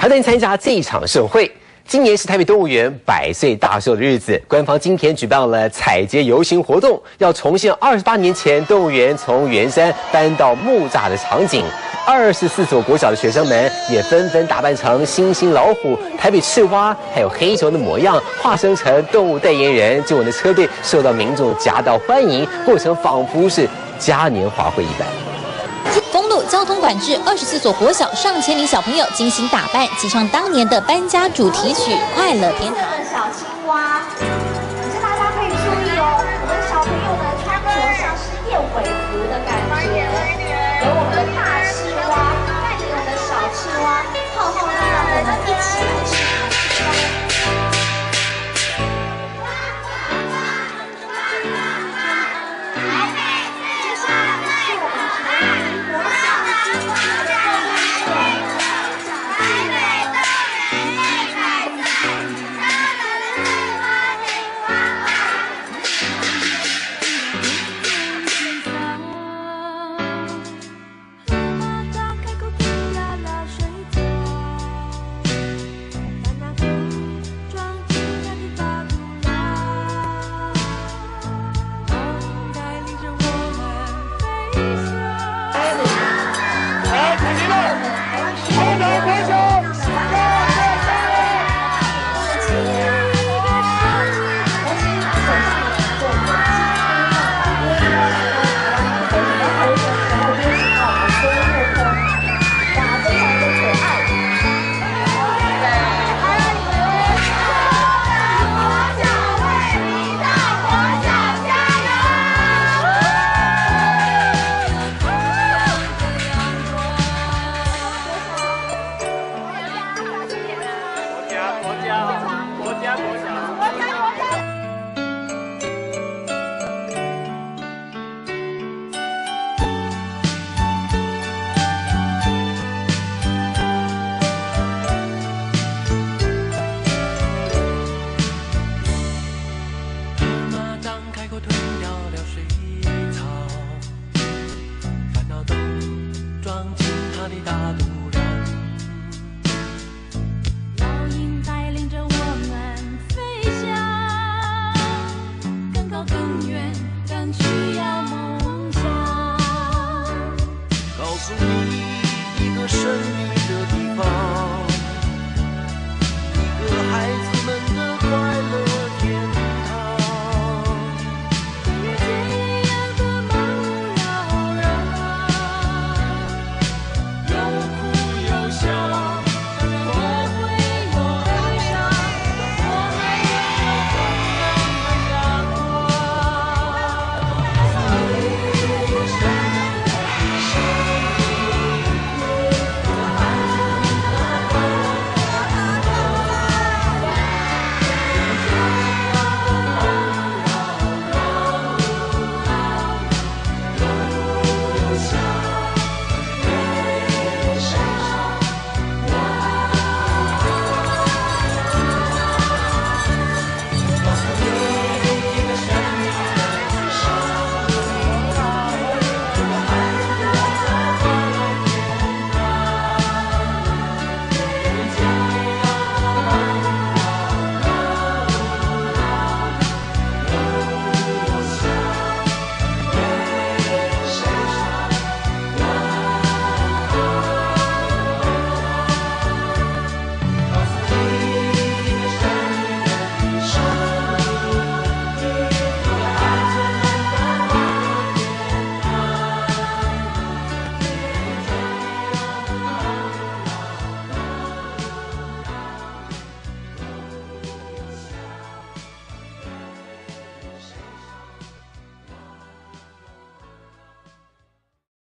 还能参加这一场盛会。今年是台北动物园100岁大寿的日子，官方今天举办了彩街游行活动，要重现28年前动物园从圆山搬到木栅的场景。24所国小的学生们也纷纷打扮成猩猩、老虎、台北赤蛙，还有黑熊的模样，化身成动物代言人，救援的车队受到民众夹道欢迎，过程仿佛是嘉年华会一般。公路交通管制，24所国小上千名小朋友精心打扮，齐唱当年的搬家主题曲《快乐天堂》。小青蛙。